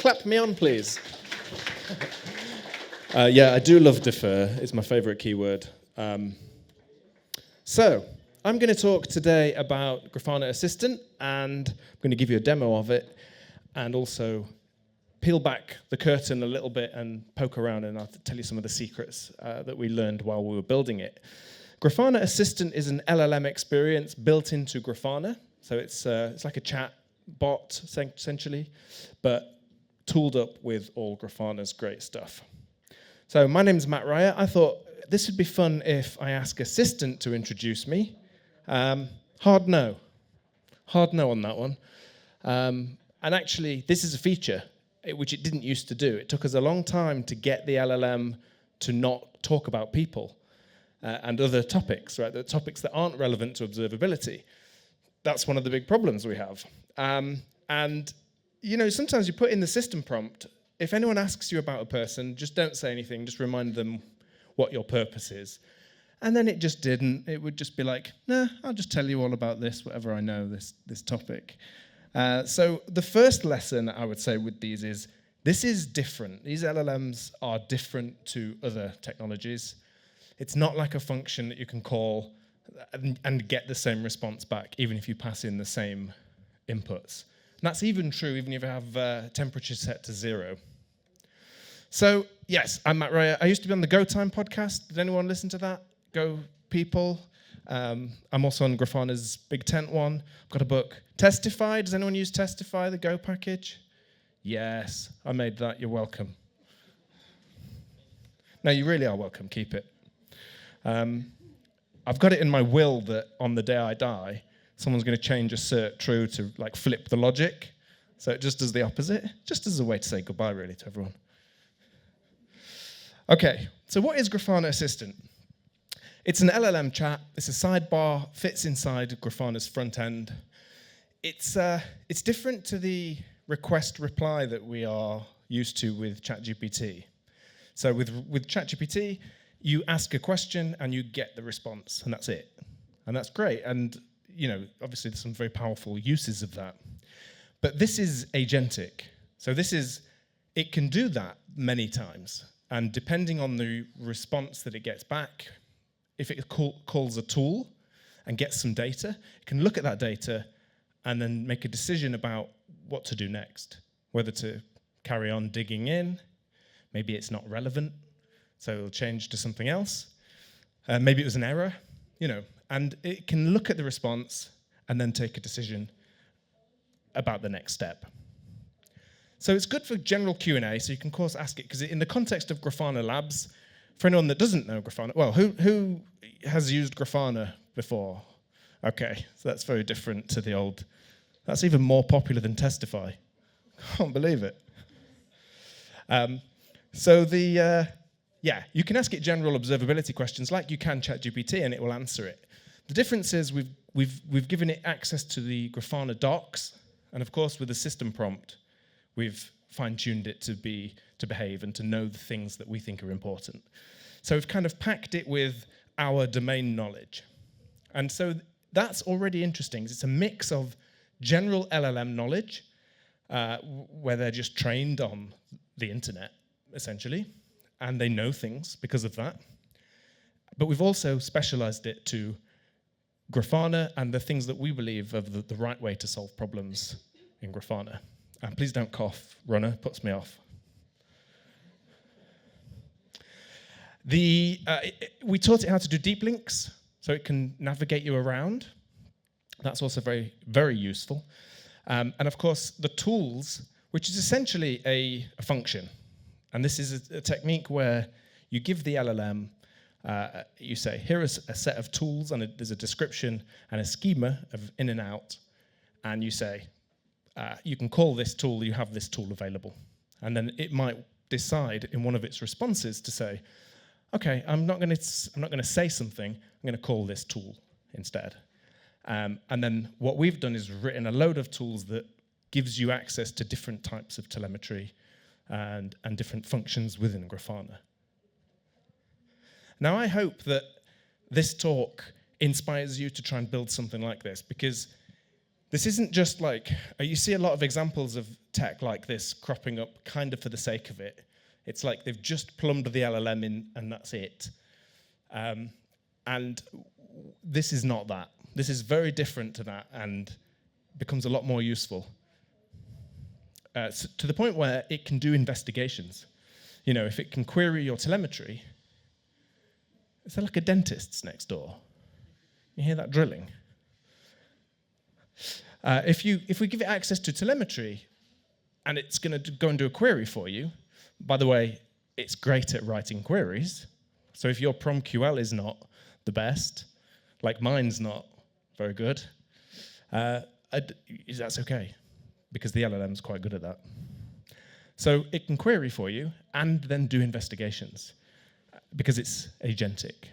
Clap me on, please. Yeah, I do love defer. It's my favorite keyword. So, I'm going to talk today about Grafana Assistant, and I'm going to give you a demo of it, and also peel back the curtain a little bit and poke around, and I'll tell you some of the secrets that we learned while we were building it. Grafana Assistant is an LLM experience built into Grafana, so it's like a chat bot, essentially, but tooled up with all Grafana's great stuff. So my name's Matt Ryer. I thought this would be fun if I ask Assistant to introduce me. Hard no on that one. And actually, this is a feature which it didn't used to do. It took us a long time to get the LLM to not talk about people and other topics, right? The topics that aren't relevant to observability. That's one of the big problems we have. And you know, sometimes you put in the system prompt. If anyone asks you about a person, just don't say anything. Just remind them what your purpose is. And then it just didn't. It would just be like, nah, I'll just tell you all about this, whatever I know, this topic. So the first lesson I would say with these is, this is different. These LLMs are different to other technologies. It's not like a function that you can call and get the same response back, even if you pass in the same inputs. And that's even true even if you have temperature set to 0. So, yes, I'm Matt Ryer. I used to be on the Go Time podcast. Did anyone listen to that? Go people. I'm also on Grafana's Big Tent one. I've got a book. Testify. Does anyone use Testify, the Go package? Yes, I made that. You're welcome. No, you really are welcome. Keep it. I've got it in my will that on the day I die, someone's going to change assert true to like flip the logic. So it just does the opposite, just as a way to say goodbye, really, to everyone. Okay, so what is Grafana Assistant? It's an LLM chat. It's a sidebar, fits inside Grafana's front end. It's different to the request reply that we are used to with ChatGPT. So with ChatGPT, you ask a question and you get the response, and that's it. And that's great. And you know, obviously there's some very powerful uses of that. But this is agentic. So it can do that many times. And depending on the response that it gets back, if it calls a tool and gets some data, it can look at that data and then make a decision about what to do next, whether to carry on digging in, maybe it's not relevant, so it'll change to something else. Maybe it was an error, you know, and it can look at the response and then take a decision about the next step. So it's good for general Q&A, so you can, of course, ask it, because in the context of Grafana Labs, for anyone that doesn't know Grafana, well, who has used Grafana before? Okay, so that's very different to the old. That's even more popular than Testify. Can't believe it. Yeah, you can ask it general observability questions like you can ChatGPT, and it will answer it. The difference is we've given it access to the Grafana docs, and of course with the system prompt, we've fine-tuned it to behave and to know the things that we think are important. So we've kind of packed it with our domain knowledge. And so that's already interesting. It's a mix of general LLM knowledge, where they're just trained on the internet, essentially, and they know things because of that. But we've also specialized it to Grafana and the things that we believe are the right way to solve problems in Grafana. And please don't cough, Runner, puts me off. We taught it how to do deep links, so it can navigate you around. That's also very, very useful. And of course, the tools, which is essentially a function. And this is a technique where you give the LLM, you say, here is a set of tools, and there's a description and a schema of in and out. And you say, you can call this tool, you have this tool available. And then it might decide in one of its responses to say, okay, I'm not going to say something, I'm going to call this tool instead. And then what we've done is written a load of tools that gives you access to different types of telemetry and different functions within Grafana. Now, I hope that this talk inspires you to try and build something like this, because This isn't just like, you see a lot of examples of tech like this cropping up kind of for the sake of it. It's like they've just plumbed the LLM in and that's it. And this is not that. This is very different to that and becomes a lot more useful. To the point where it can do investigations. You know, if it can query your telemetry, is there like a dentist's next door? You hear that drilling? If we give it access to telemetry and it's going to go and do a query for you, by the way, it's great at writing queries. So if your PromQL is not the best, like mine's not very good, that's okay, because the LLM's quite good at that. So it can query for you and then do investigations, because it's agentic.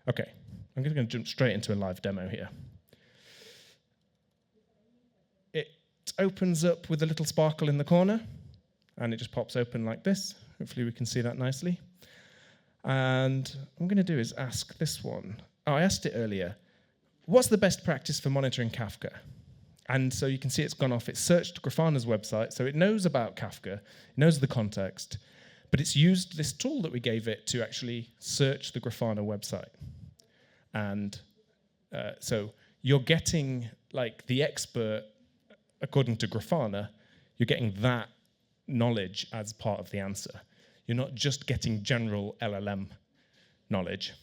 Okay, I'm going to jump straight into a live demo here. It opens up with a little sparkle in the corner, and it just pops open like this. Hopefully we can see that nicely. And what I'm going to do is ask this one. Oh, I asked it earlier. What's the best practice for monitoring Kafka? And so you can see it's gone off. It searched Grafana's website, so it knows about Kafka, it knows the context, but it's used this tool that we gave it to actually search the Grafana website. And so you're getting, like, the expert, according to Grafana, you're getting that knowledge as part of the answer. You're not just getting general LLM knowledge.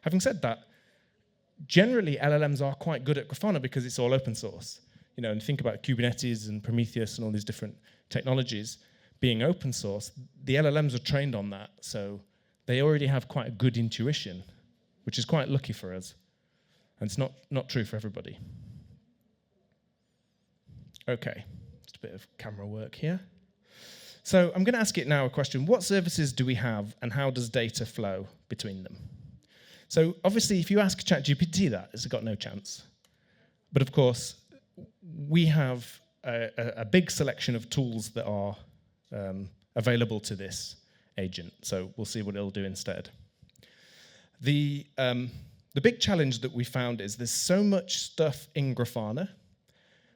Having said that, generally LLMs are quite good at Grafana because it's all open source. You know, and think about Kubernetes and Prometheus and all these different technologies being open source. The LLMs are trained on that, so they already have quite a good intuition, which is quite lucky for us. And it's not true for everybody. Okay, just a bit of camera work here. So I'm going to ask it now a question. What services do we have, and how does data flow between them? So obviously, if you ask ChatGPT that, it's got no chance. But of course, we have a big selection of tools that are available to this agent. So we'll see what it'll do instead. The big challenge that we found is there's so much stuff in Grafana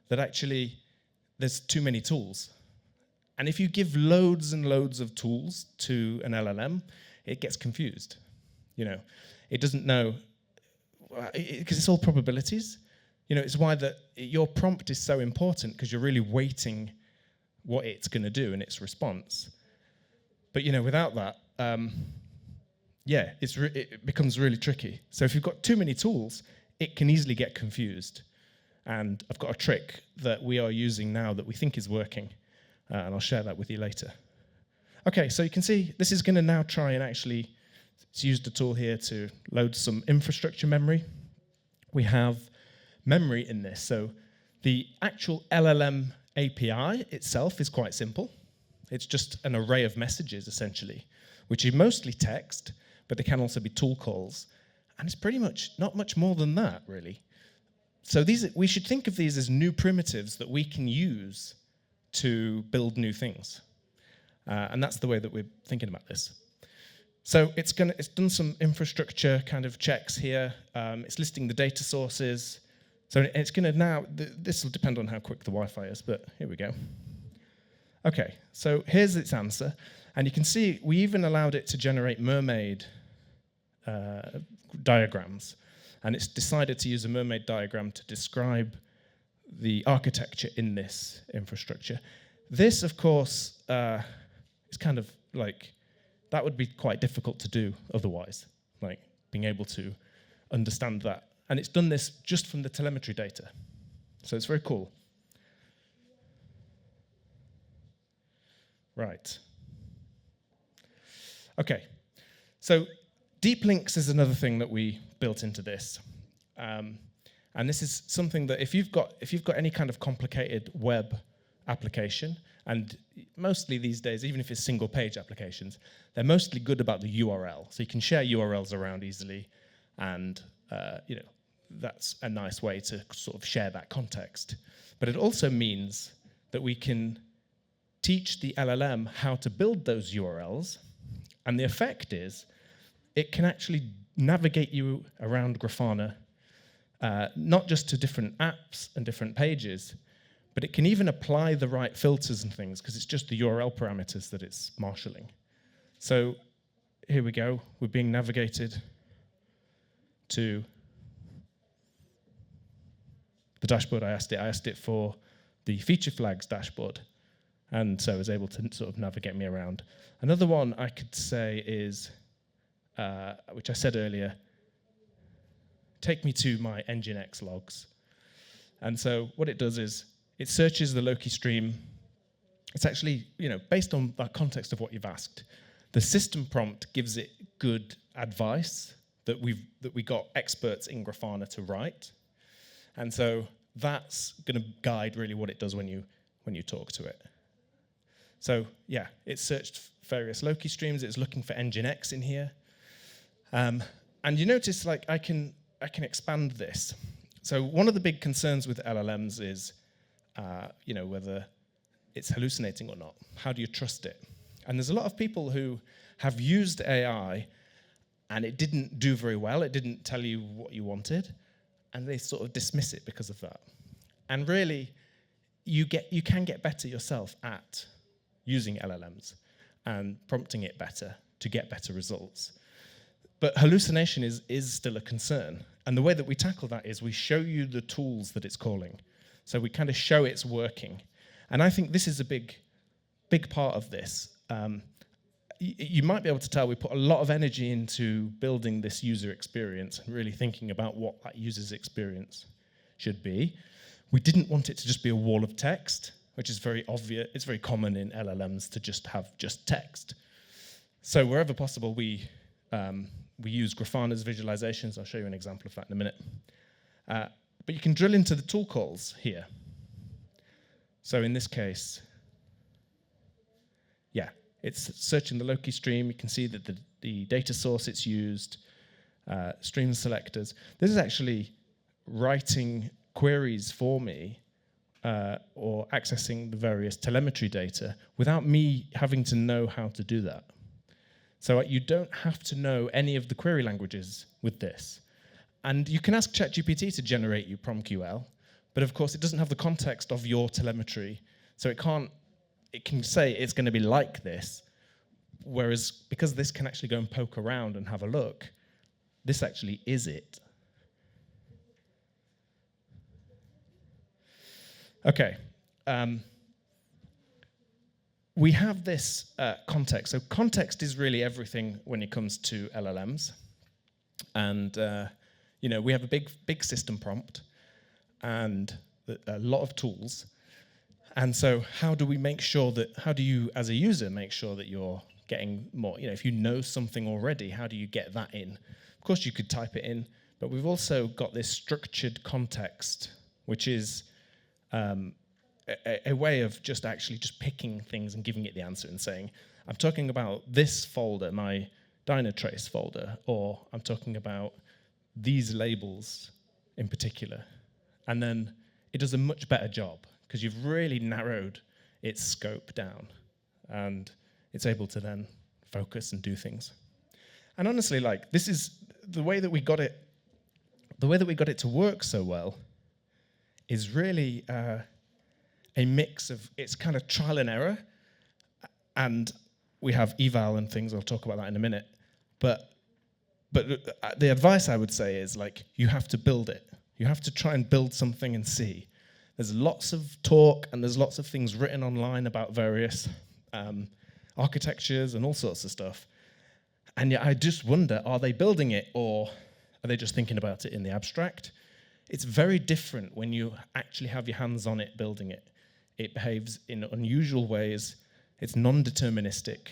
that actually there's too many tools. And if you give loads and loads of tools to an LLM, it gets confused. You know, it doesn't know, because it's all probabilities. You know, it's why your prompt is so important, because you're really weighting what it's going to do in its response. But you know, without that, yeah, it becomes really tricky. So if you've got too many tools, it can easily get confused. And I've got a trick that we are using now that we think is working, and I'll share that with you later. Okay, so you can see this is going to now try and actually, it's used a tool here to load some infrastructure memory. We have memory in this, so the actual LLM API itself is quite simple. It's just an array of messages, essentially, which are mostly text, but they can also be tool calls. And it's pretty much not much more than that, really. So we should think of these as new primitives that we can use to build new things. And that's the way that we're thinking about this. So it's done some infrastructure kind of checks here. It's listing the data sources. So it's going to now, this will depend on how quick the Wi-Fi is, but here we go. Okay, so here's its answer. And you can see we even allowed it to generate mermaid diagrams. And it's decided to use a mermaid diagram to describe the architecture in this infrastructure. This, of course, is kind of like, that would be quite difficult to do otherwise, like being able to understand that. And it's done this just from the telemetry data. So it's very cool. Right. Okay. So deep links is another thing that we built into this. And this is something that if you've got any kind of complicated web application, and mostly these days, even if it's single page applications, they're mostly good about the URL. So you can share URLs around easily, and you know, that's a nice way to sort of share that context. But it also means that we can teach the LLM how to build those URLs, and the effect is it can actually navigate you around Grafana not just to different apps and different pages, but it can even apply the right filters and things, because it's just the URL parameters that it's marshalling. So here we go. We're being navigated to the dashboard I asked it. I asked it for the feature flags dashboard, and so it was able to sort of navigate me around. Another one I could say is, which I said earlier, take me to my Nginx logs. And so what it does is it searches the Loki stream. It's actually, based on the context of what you've asked. The system prompt gives it good advice that we got experts in Grafana to write. And so that's going to guide really what it does when you talk to it. So yeah, it searched various Loki streams. It's looking for Nginx in here. And you notice I can expand this. So one of the big concerns with LLMs is whether it's hallucinating or not. How do you trust it? And there's a lot of people who have used AI and it didn't do very well. It didn't tell you what you wanted, and they sort of dismiss it because of that. And really, you can get better yourself at using LLMs and prompting it better to get better results. But hallucination is still a concern. And the way that we tackle that is we show you the tools that it's calling. So we kind of show it's working. And I think this is a big part of this. You might be able to tell we put a lot of energy into building this user experience and really thinking about what that user's experience should be. We didn't want it to just be a wall of text, which is very obvious. It's very common in LLMs to just have just text. So wherever possible, we use Grafana's visualizations. I'll show you an example of that in a minute. But you can drill into the tool calls here. So in this case, yeah, it's searching the Loki stream. You can see that the data source it's used, stream selectors. This is actually writing queries for me or accessing the various telemetry data without me having to know how to do that. So you don't have to know any of the query languages with this. And you can ask ChatGPT to generate you PromQL, but of course it doesn't have the context of your telemetry, so it can say it's going to be like this, whereas because this can actually go and poke around and have a look, this actually is it. Okay. We have this context. So context is really everything when it comes to LLMs. And we have a big system prompt and a lot of tools. And so how do you, as a user, make sure that you're getting more? If you know something already, how do you get that in? Of course, you could type it in, but we've also got this structured context, which is a way of just picking things and giving it the answer and saying, I'm talking about this folder, my Dynatrace folder, or I'm talking about these labels in particular. And then it does a much better job because you've really narrowed its scope down and it's able to then focus and do things. And honestly, this is the way that we got it to work so well is really a mix of, it's kind of trial and error, and we have eval and things, I'll talk about that in a minute, but the advice I would say is you have to build it. You have to try and build something and see. There's lots of talk and there's lots of things written online about various architectures and all sorts of stuff, and yet I just wonder, are they building it or are they just thinking about it in the abstract? It's very different when you actually have your hands on it, building it. It behaves in unusual ways. It's non-deterministic.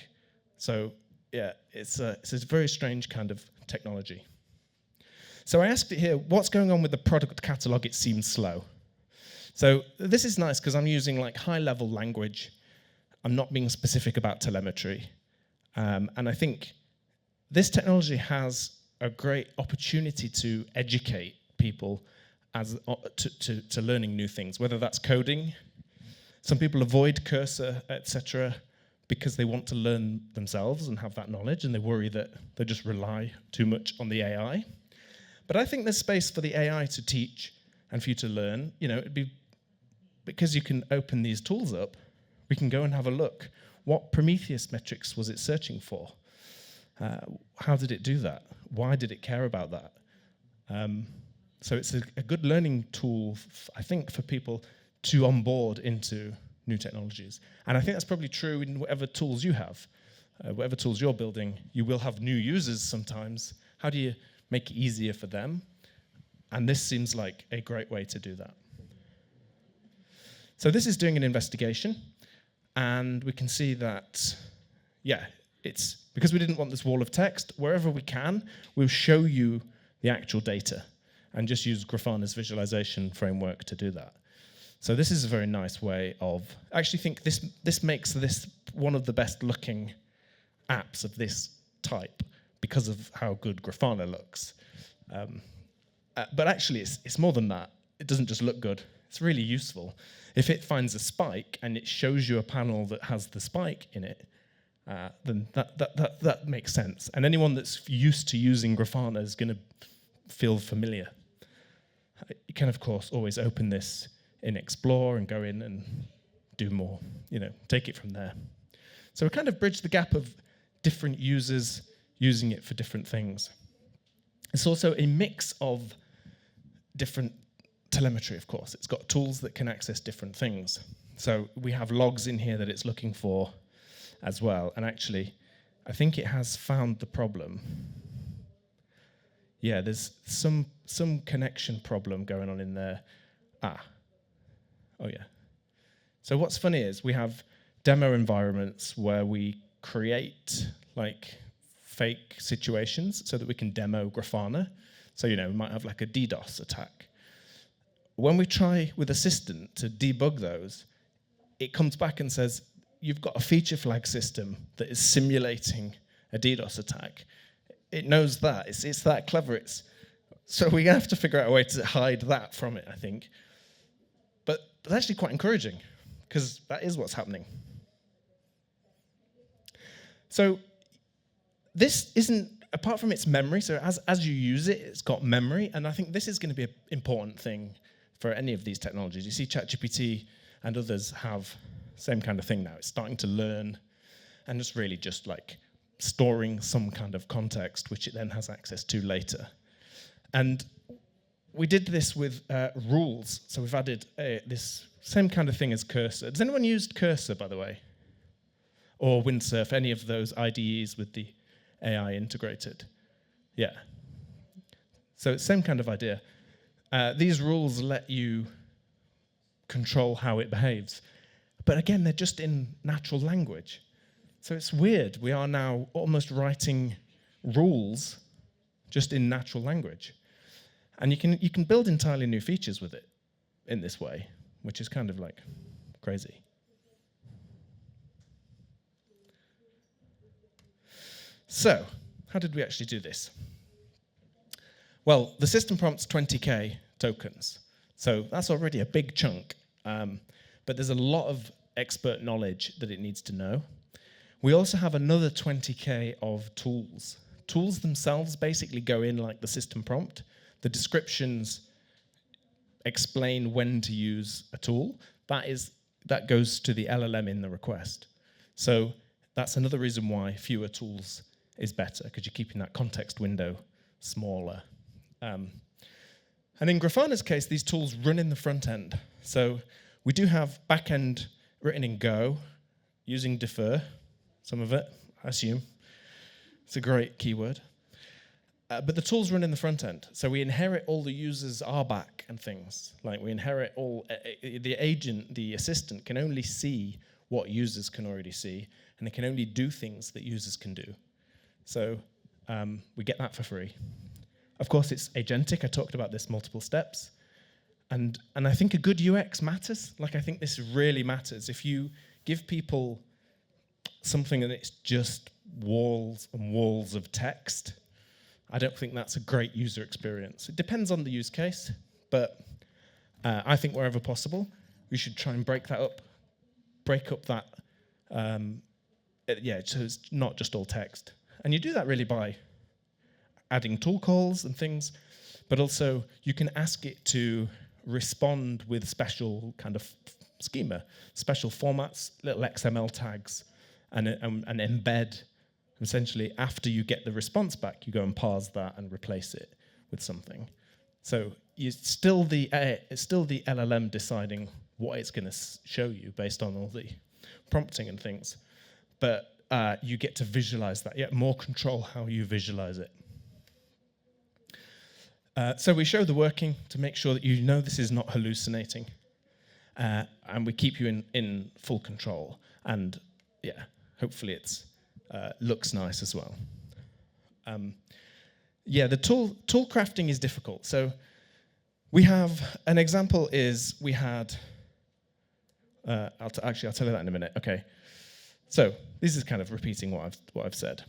So yeah, it's a very strange kind of technology. So I asked it here, what's going on with the product catalog? It seems slow. So this is nice because I'm using high-level language. I'm not being specific about telemetry. And I think this technology has a great opportunity to educate people to learning new things, whether that's coding. Some people avoid cursor, etc., because they want to learn themselves and have that knowledge, and they worry that they just rely too much on the AI. But I think there's space for the AI to teach and for you to learn. It'd be because you can open these tools up, we can go and have a look. What Prometheus metrics was it searching for? How did it do that? Why did it care about that? So it's a good learning tool, I think, for people to onboard into new technologies. And I think that's probably true in whatever tools you have. Whatever tools you're building, you will have new users sometimes. How do you make it easier for them? And this seems like a great way to do that. So this is doing an investigation, and we can see that, it's because we didn't want this wall of text. Wherever we can, we'll show you the actual data and just use Grafana's visualization framework to do that. So this is a very nice way of, I actually think this makes this one of the best looking apps of this type because of how good Grafana looks. But actually, it's more than that. It doesn't just look good. It's really useful. If it finds a spike and it shows you a panel that has the spike in it, then that makes sense. And anyone that's used to using Grafana is going to feel familiar. You can, of course, always open this in Explore and go in and do more, take it from there. So we kind of bridge the gap of different users using it for different things. It's also a mix of different telemetry, of course. It's got tools that can access different things. So we have logs in here that it's looking for as well. And actually, I think it has found the problem. Yeah, there's some connection problem going on in there. Oh yeah. So what's funny is we have demo environments where we create like fake situations so that we can demo Grafana. So, we might have like a DDoS attack. When we try with Assistant to debug those, it comes back and says, you've got a feature flag system that is simulating a DDoS attack. It knows that. It's that clever. So we have to figure out a way to hide that from it, I think. But it's actually quite encouraging, because that is what's happening. So this isn't, apart from its memory, so as you use it, it's got memory, and I think this is going to be an important thing for any of these technologies. You see ChatGPT and others have the same kind of thing now. It's starting to learn and just really just like storing some kind of context, which it then has access to later. And we did this with rules. So we've added this same kind of thing as Cursor. Has anyone used Cursor, by the way? Or Windsurf, any of those IDEs with the AI integrated? Yeah. So it's the same kind of idea. These rules let you control how it behaves. But again, they're just in natural language. So it's weird. We are now almost writing rules just in natural language. And you can build entirely new features with it in this way, which is kind of like crazy. So, how did we actually do this? Well, the system prompts 20K tokens. So that's already a big chunk. But there's a lot of expert knowledge that it needs to know. We also have another 20K of tools. Tools themselves basically go in like the system prompt. The descriptions explain when to use a tool. That goes to the LLM in the request. So that's another reason why fewer tools is better, because you're keeping that context window smaller. And in Grafana's case, these tools run in the front end. So we do have backend written in Go, using defer, some of it, I assume. It's a great keyword. But the tools run in the front end. So we inherit all the users' RBAC and things. Like we inherit all, the agent, the assistant can only see what users can already see, and it can only do things that users can do. So we get that for free. Of course, it's agentic. I talked about this multiple steps. And I think a good UX matters. Like, I think this really matters. If you give people something and it's just walls and walls of text, I don't think that's a great user experience. It depends on the use case, but I think wherever possible, we should try and break up that, so it's not just all text. And you do that really by adding tool calls and things, but also you can ask it to respond with special kind of schema, special formats, little XML tags, and embed. Essentially, after you get the response back, you go and parse that and replace it with something. So it's still the LLM deciding what it's going to show you based on all the prompting and things, but you get to visualize that. You get more control how you visualize it. So we show the working to make sure that you know this is not hallucinating, and we keep you in full control. And yeah, hopefully it's looks nice as well. Yeah, the tool crafting is difficult. So we have an example is we had. I'll tell you that in a minute. Okay. So this is kind of repeating what I've said.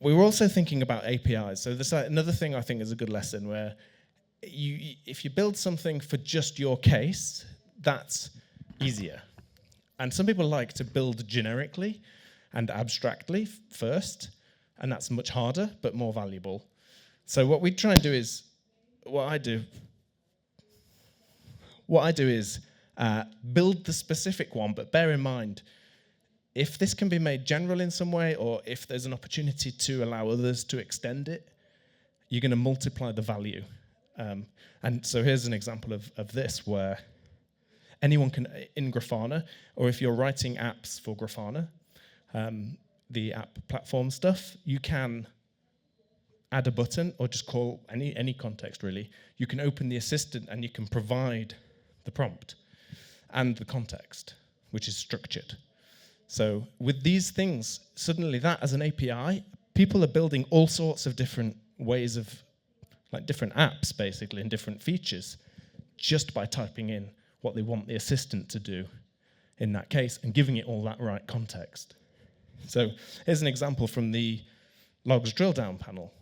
We were also thinking about APIs. So this another thing I think is a good lesson where if you build something for just your case, that's easier. And some people like to build generically and abstractly first, and that's much harder but more valuable. So what we try and do is, what I do is build the specific one, but bear in mind, if this can be made general in some way, or if there's an opportunity to allow others to extend it, you're going to multiply the value. And so here's an example of this, where anyone can, in Grafana, or if you're writing apps for Grafana, the app platform stuff, you can add a button or just call any context, really. You can open the assistant and you can provide the prompt and the context, which is structured. So with these things, suddenly that as an API, people are building all sorts of different ways of, like different apps, basically, and different features, just by typing in what they want the assistant to do in that case and giving it all that right context. So here's an example from the logs drill down panel.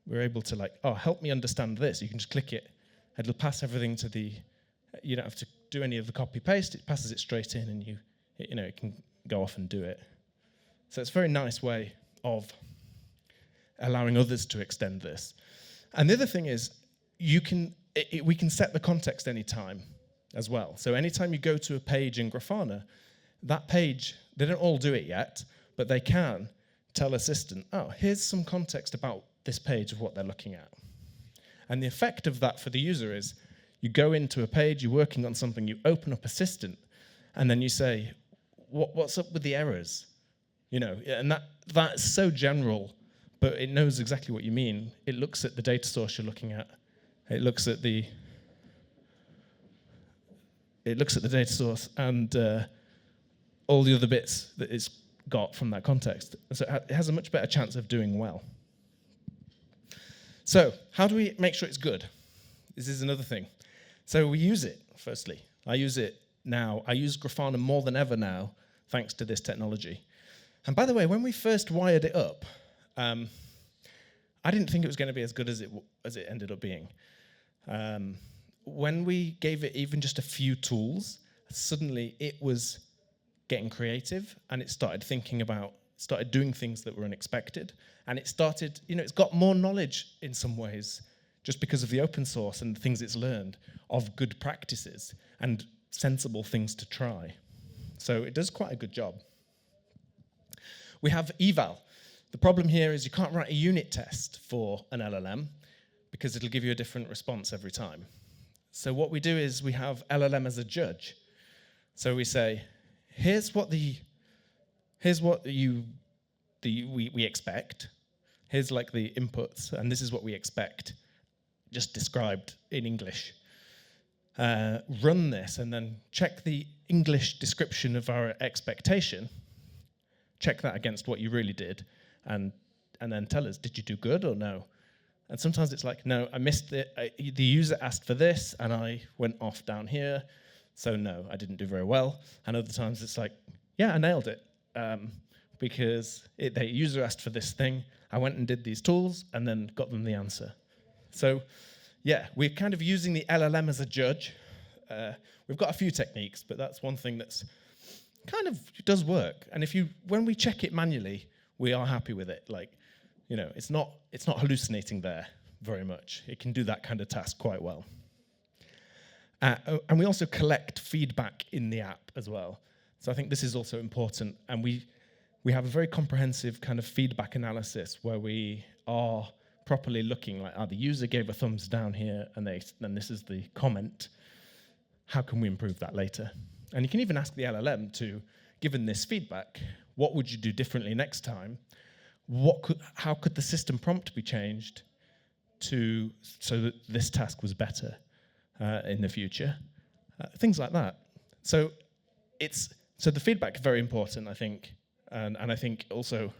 We're able to help me understand this. You can just click it. It'll pass everything to you don't have to do any of the copy paste. It passes it straight in, and it can go off and do it. So it's a very nice way of allowing others to extend this. And the other thing is, we can set the context anytime as well. So anytime you go to a page in Grafana, that page, they don't all do it yet, but they can tell Assistant, oh, here's some context about this page of what they're looking at. And the effect of that for the user is, you go into a page, you're working on something, you open up Assistant, and then you say, what's up with the errors? And that's so general, but it knows exactly what you mean. It looks at the data source you're looking at. It looks at the data source and all the other bits that it's got from that context. So it has a much better chance of doing well. So how do we make sure it's good? This is another thing. So we use it, firstly. I use it now. I use Grafana more than ever now, thanks to this technology. And by the way, when we first wired it up, I didn't think it was going to be as good as it ended up being. When we gave it even just a few tools, suddenly it was getting creative, and it started doing things that were unexpected. And it started, it's got more knowledge in some ways, just because of the open source and the things it's learned of good practices and sensible things to try. So it does quite a good job. We have eval. The problem here is you can't write a unit test for an LLM because it'll give you a different response every time. So what we do is we have LLM as a judge. So we say, here's what we expect. Here's like the inputs, and this is what we expect, just described in English. Run this, and then check the English description of our expectation. Check that against what you really did, and then tell us, did you do good or no? And sometimes it's like, no, I missed it. The user asked for this, and I went off down here, so no, I didn't do very well. And other times it's like, yeah, I nailed it, because the user asked for this thing. I went and did these tools, and then got them the answer. So yeah, we're kind of using the LLM as a judge. We've got a few techniques, but that's one thing that's kind of does work. And when we check it manually, we are happy with it. Like, It's not hallucinating there very much. It can do that kind of task quite well. And we also collect feedback in the app as well. So I think this is also important. And we have a very comprehensive kind of feedback analysis where we are properly looking like, the user gave a thumbs down here, and then this is the comment. How can we improve that later? And you can even ask the LLM to, given this feedback, what would you do differently next time? How could the system prompt be changed so that this task was better in the future? Things like that. So the feedback is very important, I think, and I think also,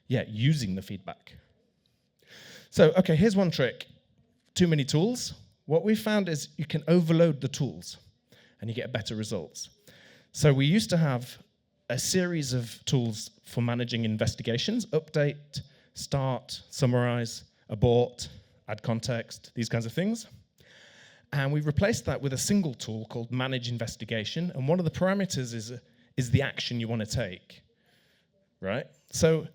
using the feedback. So, okay, here's one trick. Too many tools. What we found is you can overload the tools and you get better results. So we used to have a series of tools for managing investigations: update, start, summarize, abort, add context, these kinds of things. And we replaced that with a single tool called manage investigation. And one of the parameters is the action you want to take, right? So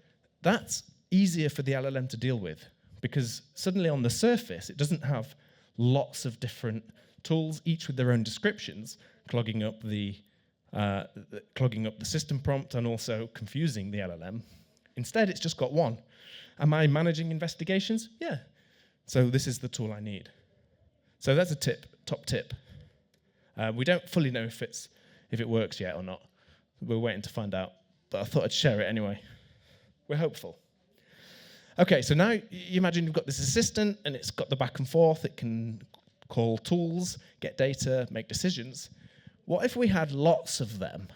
that's easier for the LLM to deal with, because suddenly on the surface, it doesn't have lots of different tools, each with their own descriptions, clogging up the system prompt and also confusing the LLM. Instead, it's just got one. Am I managing investigations? Yeah. So this is the tool I need. So that's a top tip. We don't fully know if it works yet or not. We're waiting to find out, but I thought I'd share it anyway. We're hopeful. Okay, so now you imagine you've got this assistant and it's got the back and forth. It can call tools, get data, make decisions. What if we had lots of them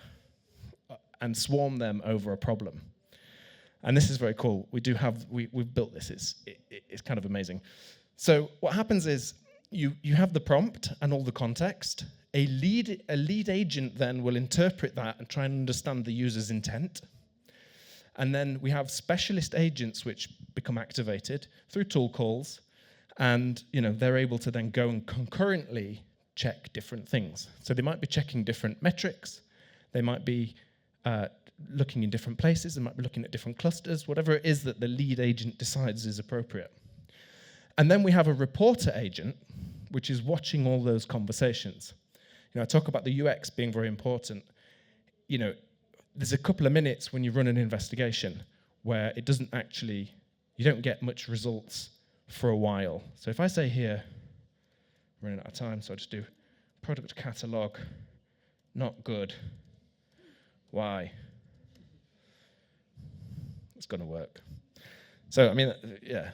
and swarm them over a problem? And this is very cool. We've built this. It's kind of amazing. So what happens is you have the prompt and all the context. A lead agent then will interpret that and try and understand the user's intent. And then we have specialist agents which become activated through tool calls, and they're able to then go and concurrently check different things. So they might be checking different metrics, they might be looking in different places, they might be looking at different clusters, whatever it is that the lead agent decides is appropriate. And then we have a reporter agent, which is watching all those conversations. I talk about the UX being very important. There's a couple of minutes when you run an investigation where you don't get much results for a while. So if I say here, I'm running out of time, so I'll just do product catalog, not good. Why? It's going to work. So,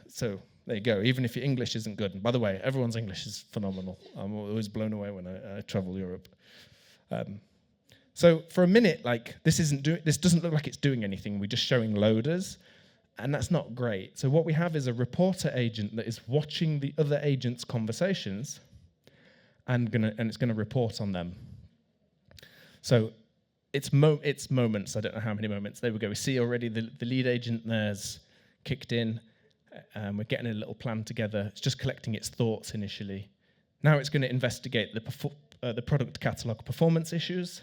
so there you go. Even if your English isn't good, and by the way, everyone's English is phenomenal. I'm always blown away when I travel Europe. So for a minute, this doesn't look like it's doing anything. We're just showing loaders, and that's not great. So what we have is a reporter agent that is watching the other agents' conversations, and it's gonna report on them. So it's moments. I don't know how many moments. There we go. We see already the lead agent there's kicked in, and we're getting a little plan together. It's just collecting its thoughts initially. Now it's going to investigate the product catalog performance issues.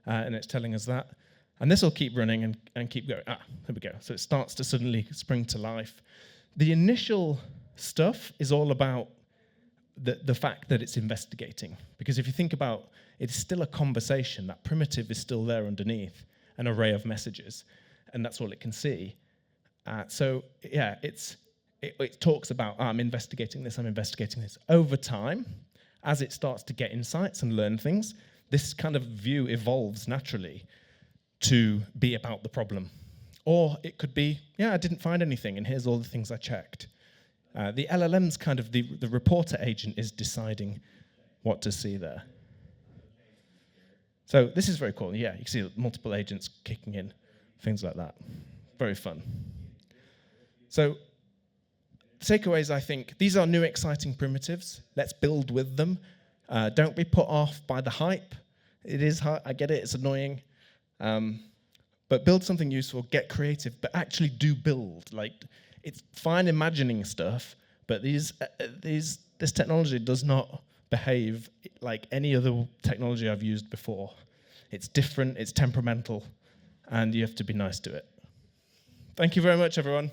And it's telling us that. And this will keep running and keep going. There we go. So it starts to suddenly spring to life. The initial stuff is all about the fact that it's investigating. Because if you think about it, it's still a conversation. That primitive is still there underneath an array of messages. And that's all it can see. It talks about, I'm investigating this, I'm investigating this. Over time, as it starts to get insights and learn things, this kind of view evolves naturally to be about the problem. Or it could be, I didn't find anything, and here's all the things I checked. The LLM's kind of the reporter agent is deciding what to see there. So this is very cool. Yeah, you can see multiple agents kicking in, things like that. Very fun. So takeaways, I think, these are new exciting primitives. Let's build with them. Don't be put off by the hype. It is hard. I get it. It's annoying. But build something useful. Get creative. But actually do build. It's fine imagining stuff, but this technology does not behave like any other technology I've used before. It's different. It's temperamental, and you have to be nice to it. Thank you very much, everyone.